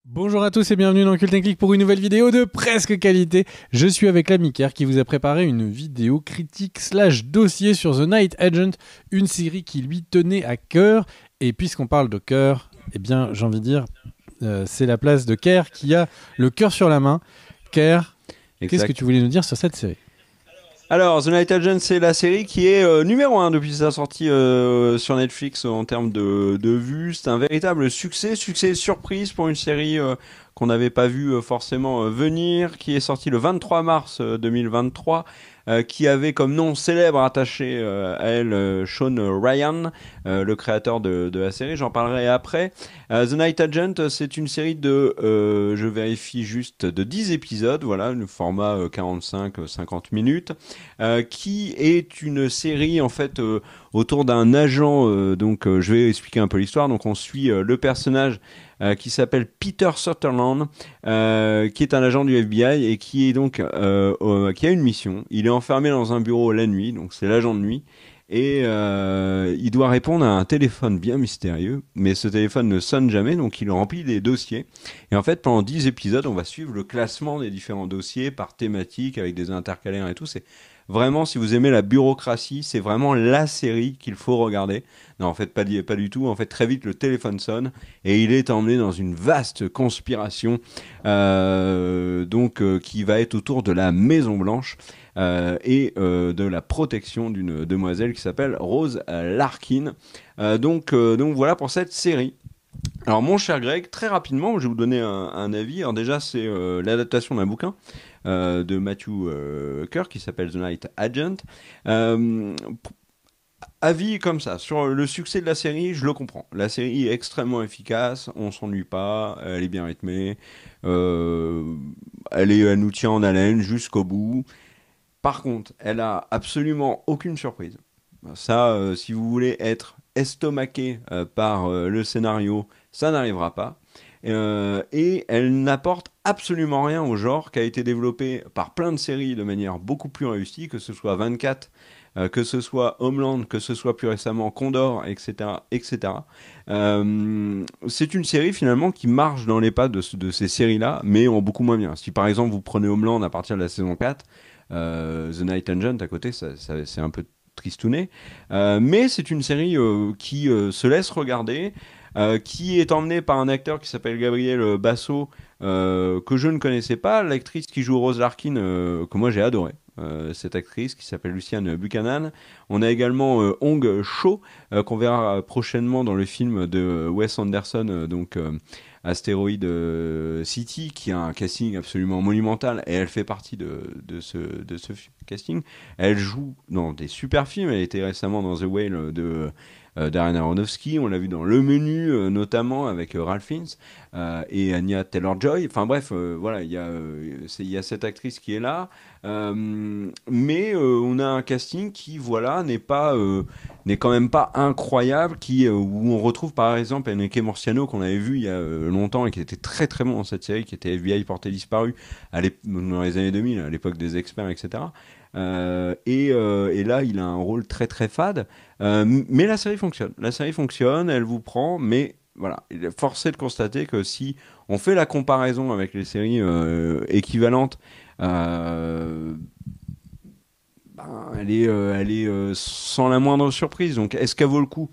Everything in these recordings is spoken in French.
Bonjour à tous et bienvenue dans Cult & Click pour une nouvelle vidéo de presque qualité. Je suis avec l'ami Kerr qui vous a préparé une vidéo critique slash dossier sur The Night Agent, une série qui lui tenait à cœur. Et puisqu'on parle de cœur, eh bien j'ai envie de dire, c'est la place de Kerr qui a le cœur sur la main. Kerr, qu'est-ce que tu voulais nous dire sur cette série ? Alors, The Night Agent, c'est la série qui est numéro 1 depuis sa sortie sur Netflix en termes de vues. C'est un véritable succès surprise pour une série qu'on n'avait pas vu forcément venir, qui est sortie le 23 mars 2023, qui avait comme nom célèbre attaché à elle Sean Ryan, le créateur de la série. J'en parlerai après. The Night Agent, c'est une série je vérifie juste, de 10 épisodes, voilà, le format 45-50 minutes. Qui est une série en fait autour d'un agent. Je vais expliquer un peu l'histoire. Donc, on suit le personnage qui s'appelle Peter Sutherland, qui est un agent du FBI et qui est donc qui a une mission. Il est enfermé dans un bureau la nuit, donc c'est l'agent de nuit. Et il doit répondre à un téléphone bien mystérieux, mais ce téléphone ne sonne jamais, donc il remplit des dossiers. Et en fait, pendant 10 épisodes, on va suivre le classement des différents dossiers par thématique, avec des intercalaires et tout. C'est vraiment, si vous aimez la bureaucratie, c'est vraiment la série qu'il faut regarder. Non, en fait, pas du tout. En fait, très vite, le téléphone sonne et il est emmené dans une vaste conspiration qui va être autour de la Maison Blanche et de la protection d'une demoiselle qui s'appelle Rose Larkin. Donc voilà pour cette série. Alors, mon cher Greg, très rapidement, je vais vous donner un avis. Alors déjà, c'est l'adaptation d'un bouquin de Matthew Kerr qui s'appelle The Night Agent. Avis comme ça, sur le succès de la série, je le comprends. La série est extrêmement efficace, on s'ennuie pas, elle est bien rythmée, elle nous tient en haleine jusqu'au bout. Par contre, elle a absolument aucune surprise. Ça, si vous voulez être estomaqué par le scénario, ça n'arrivera pas. Et elle n'apporte absolument rien au genre qui a été développé par plein de séries de manière beaucoup plus réussie, que ce soit 24, que ce soit Homeland, que ce soit plus récemment Condor, etc. etc. C'est une série finalement qui marche dans les pas de ces séries-là, mais en beaucoup moins bien. Si par exemple vous prenez Homeland à partir de la saison 4, The Night Agent à côté, c'est un peu tristouné. Mais c'est une série qui se laisse regarder, qui est emmenée par un acteur qui s'appelle Gabriel Basso, que je ne connaissais pas, l'actrice qui joue Rose Larkin, que moi j'ai adoré. Cette actrice qui s'appelle Luciane Buchanan. On a également Hong Cho, qu'on verra prochainement dans le film de Wes Anderson, Asteroid City, qui a un casting absolument monumental, et elle fait partie de ce casting. Elle joue dans des super films, elle était récemment dans The Whale de Darren Aronofsky, on l'a vu dans Le Menu notamment avec Ralph Fiennes et Anya Taylor-Joy. Enfin bref, voilà, il y a cette actrice qui est là, mais on a un casting qui voilà n'est quand même pas incroyable, où on retrouve par exemple Enrique Morciano qu'on avait vu il y a longtemps et qui était très très bon dans cette série, qui était FBI porté disparu dans les années 2000, à l'époque des experts, etc. Et là, il a un rôle très très fade. Mais la série fonctionne. La série fonctionne, elle vous prend, mais voilà, il est forcé de constater que si on fait la comparaison avec les séries équivalentes, euh, elle est sans la moindre surprise. Donc, est-ce qu'elle vaut le coup?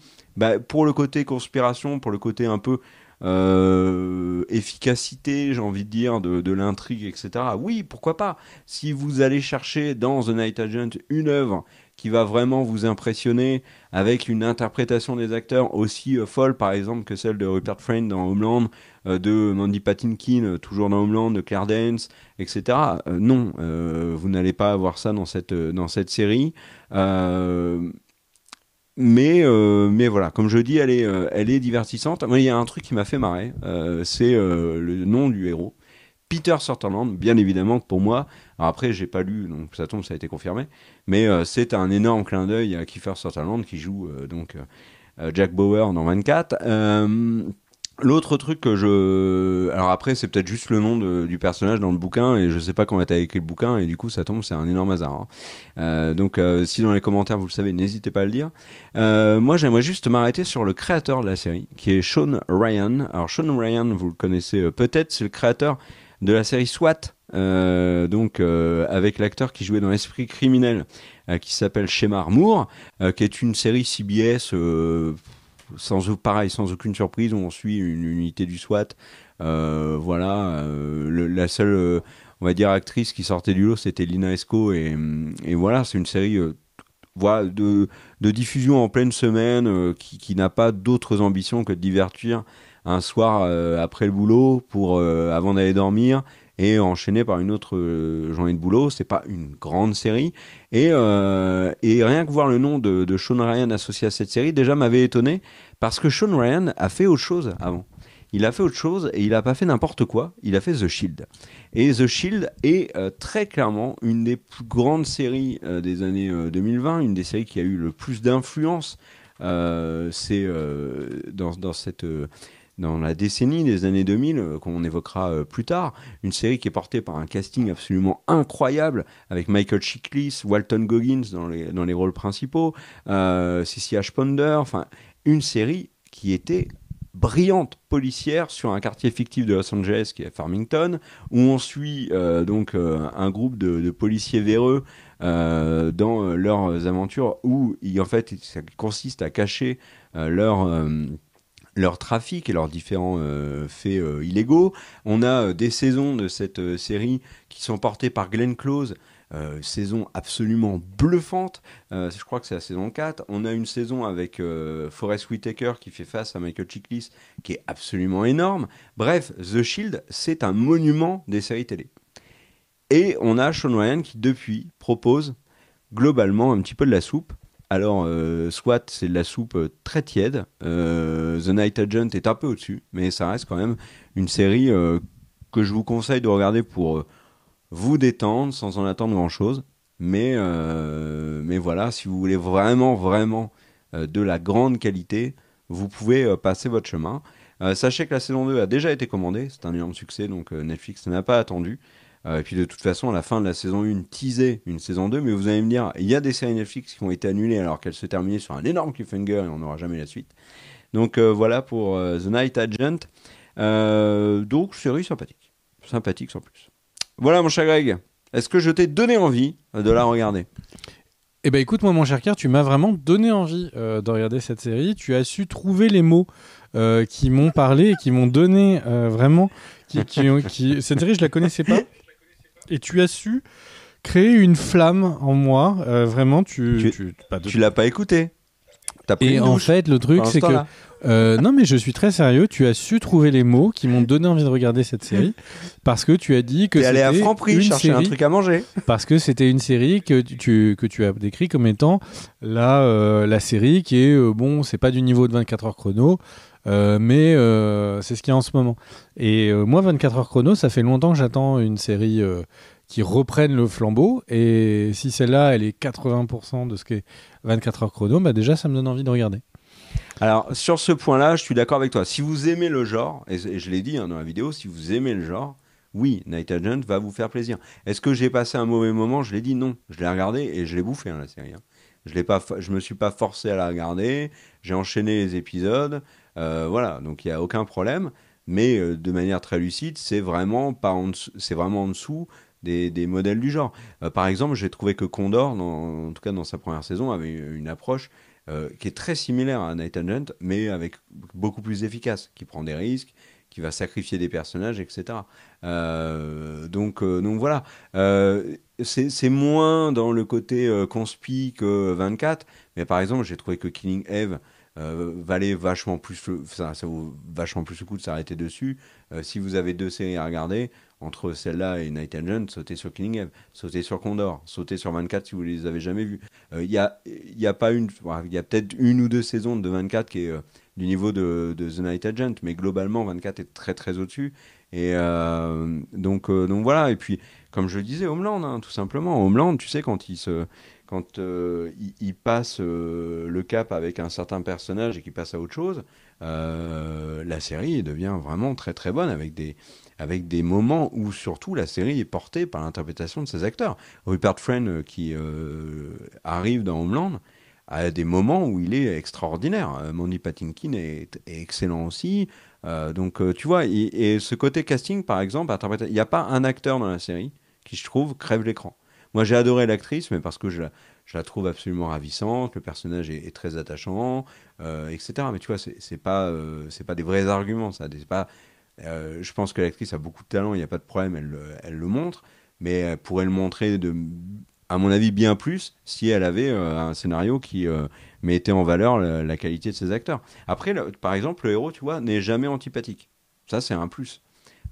Pour le côté conspiration, pour le côté un peu efficacité, j'ai envie de dire, de l'intrigue, etc. Oui, pourquoi pas? Si vous allez chercher dans The Night Agent une œuvre qui va vraiment vous impressionner, avec une interprétation des acteurs aussi folle, par exemple, que celle de Rupert Friend dans Homeland, de Mandy Patinkin, toujours dans Homeland, de Claire Danes, etc. Non, vous n'allez pas avoir ça dans cette série. Euh, mais voilà, comme je dis, elle est divertissante. Moi, il y a un truc qui m'a fait marrer, c'est le nom du héros. Peter Sutherland, bien évidemment que pour moi, alors après j'ai pas lu, donc ça tombe, ça a été confirmé, mais c'est un énorme clin d'œil à Kiefer Sutherland qui joue Jack Bauer dans 24. L'autre truc que je... Alors après, c'est peut-être juste le nom du personnage dans le bouquin, et je sais pas comment t'as écrit le bouquin, et du coup, ça tombe, c'est un énorme hasard. Hein. Donc, si dans les commentaires, vous le savez, n'hésitez pas à le dire. Moi, j'aimerais juste m'arrêter sur le créateur de la série, qui est Sean Ryan. Alors, Sean Ryan, vous le connaissez peut-être, c'est le créateur de la série SWAT, avec l'acteur qui jouait dans Esprit criminel, qui s'appelle Shemar Moore, qui est une série CBS... sans aucune surprise, on suit une unité du SWAT. La seule, on va dire, actrice qui sortait du lot, c'était Lina Esco. Et voilà, c'est une série de diffusion en pleine semaine qui n'a pas d'autres ambitions que de divertir un soir après le boulot avant d'aller dormir et enchaîné par une autre journée de boulot. C'est pas une grande série. Et rien que voir le nom de Sean Ryan associé à cette série, déjà m'avait étonné, parce que Sean Ryan a fait autre chose avant. Il a fait autre chose et il n'a pas fait n'importe quoi. Il a fait The Shield. Et The Shield est très clairement une des plus grandes séries des années 2020, une des séries qui a eu le plus d'influence. C'est dans la décennie des années 2000, qu'on évoquera plus tard, une série qui est portée par un casting absolument incroyable, avec Michael Chiklis, Walton Goggins dans les rôles principaux, Cissy H. Ponder, enfin, une série qui était brillante, policière, sur un quartier fictif de Los Angeles qui est Farmington, où on suit un groupe de policiers véreux dans leurs aventures, où en fait, ça consiste à cacher leur trafic et leurs différents faits illégaux. On a des saisons de cette série qui sont portées par Glenn Close, saison absolument bluffante. Je crois que c'est la saison 4. On a une saison avec Forest Whitaker qui fait face à Michael Chiklis, qui est absolument énorme. Bref, The Shield, c'est un monument des séries télé. Et on a Sean Ryan qui, depuis, propose globalement un petit peu de la soupe. Alors, SWAT, c'est de la soupe très tiède. The Night Agent est un peu au-dessus, mais ça reste quand même une série que je vous conseille de regarder pour vous détendre sans en attendre grand-chose. Mais voilà, si vous voulez vraiment, vraiment de la grande qualité, vous pouvez passer votre chemin. Sachez que la saison 2 a déjà été commandée, c'est un énorme succès, donc Netflix n'a pas attendu. Et puis de toute façon, à la fin de la saison 1, teasait une saison 2, mais vous allez me dire, il y a des séries Netflix qui ont été annulées alors qu'elles se terminaient sur un énorme cliffhanger et on n'aura jamais la suite. Donc voilà pour The Night Agent. Donc série sympathique. Sympathique sans plus. Voilà mon cher Greg, est-ce que je t'ai donné envie de la regarder ? Eh ben écoute, moi mon cher Kerr, tu m'as vraiment donné envie de regarder cette série. Tu as su trouver les mots qui m'ont parlé et qui m'ont donné vraiment... Cette série, je la connaissais pas. Et tu as su créer une flamme en moi. Vraiment, tu l'as pas écouté. T'as pris et en fait, le truc, c'est que... non, mais je suis très sérieux. Tu as su trouver les mots qui m'ont donné envie de regarder cette série. Parce que tu as dit que c'était allé à Franprix chercher un truc à manger. Parce que c'était une série que tu as décrit comme étant la série qui est... bon, c'est pas du niveau de 24 heures chrono. Mais c'est ce qu'il y a en ce moment. Et moi, 24 heures chrono, ça fait longtemps que j'attends une série qui reprenne le flambeau. Et si celle-là, elle est 80% de ce qu'est 24 heures chrono, bah déjà, ça me donne envie de regarder. Alors, sur ce point-là, je suis d'accord avec toi. Si vous aimez le genre, et je l'ai dit dans la vidéo, si vous aimez le genre, oui, Night Agent va vous faire plaisir. Est-ce que j'ai passé un mauvais moment ? Je l'ai dit non. Je l'ai regardé et je l'ai bouffé, la série. Je me suis pas forcé à la regarder. J'ai enchaîné les épisodes. Voilà, donc il n'y a aucun problème, mais de manière très lucide, c'est vraiment en dessous des modèles du genre. Par exemple, j'ai trouvé que Condor, en tout cas dans sa première saison, avait une approche qui est très similaire à Night Agent, mais avec beaucoup plus efficace, qui prend des risques, qui va sacrifier des personnages, etc. Donc voilà. C'est moins dans le côté conspi que 24, mais par exemple, j'ai trouvé que Killing Eve valait vachement plus ça vaut vachement plus le coup de s'arrêter dessus. Si vous avez deux séries à regarder, entre celle-là et Night Agent, sautez sur Killing Eve, sautez sur Condor, sautez sur 24 si vous les avez jamais vus. Il y a peut-être une ou deux saisons de 24 qui est du niveau de The Night Agent, mais globalement 24 est très très au-dessus. Et donc voilà. Et puis comme je le disais, Homeland, hein, tout simplement. Homeland, tu sais, quand il passe le cap avec un certain personnage et qu'il passe à autre chose, la série devient vraiment très très bonne avec des moments où surtout la série est portée par l'interprétation de ses acteurs. Rupert Friend qui arrive dans Homeland a des moments où il est extraordinaire. Mandy Patinkin est excellent aussi. Donc tu vois, et ce côté casting par exemple, il n'y a pas un acteur dans la série qui je trouve crève l'écran. Moi j'ai adoré l'actrice, mais parce que je la trouve absolument ravissante, le personnage est très attachant, etc. Mais tu vois, c'est pas des vrais arguments, ça. C'est pas, je pense que l'actrice a beaucoup de talent, il n'y a pas de problème, elle le montre, mais elle pourrait le montrer à mon avis, bien plus si elle avait un scénario qui mettait en valeur la qualité de ses acteurs. Après, par exemple, le héros, tu vois, n'est jamais antipathique. Ça, c'est un plus.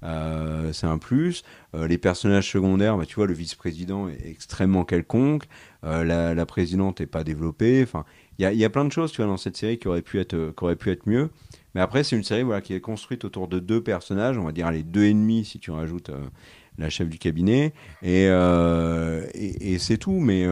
C'est un plus. Les personnages secondaires, bah, tu vois, le vice-président est extrêmement quelconque. La présidente n'est pas développée. Enfin, il y a plein de choses, tu vois, dans cette série qui auraient pu être mieux. Mais après, c'est une série voilà, qui est construite autour de deux personnages, on va dire les deux ennemis si tu rajoutes la chef du cabinet. Et c'est tout. Mais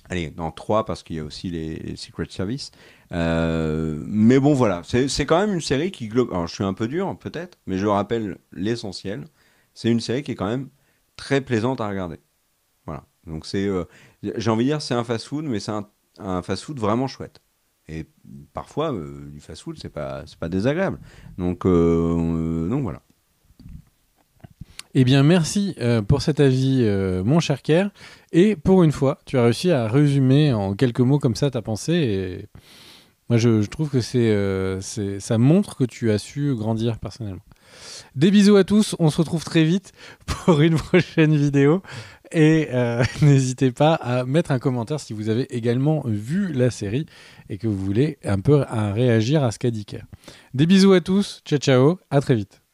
allez, dans trois, parce qu'il y a aussi les Secret Service. Mais bon, voilà. C'est quand même une série qui... Alors, je suis un peu dur, peut-être, mais je rappelle l'essentiel. C'est une série qui est quand même très plaisante à regarder. Voilà. Donc, j'ai envie de dire, c'est un fast-food, mais c'est un fast-food vraiment chouette. Et parfois, du fast-food, c'est pas désagréable. Donc voilà. Eh bien, merci pour cet avis, mon cher Kerr. Et pour une fois, tu as réussi à résumer en quelques mots comme ça ta pensée. Et moi, je trouve que ça montre que tu as su grandir personnellement. Des bisous à tous. On se retrouve très vite pour une prochaine vidéo. Et n'hésitez pas à mettre un commentaire si vous avez également vu la série et que vous voulez un peu réagir à ce qu'a dit Kerr. Des bisous à tous. Ciao, ciao. À très vite.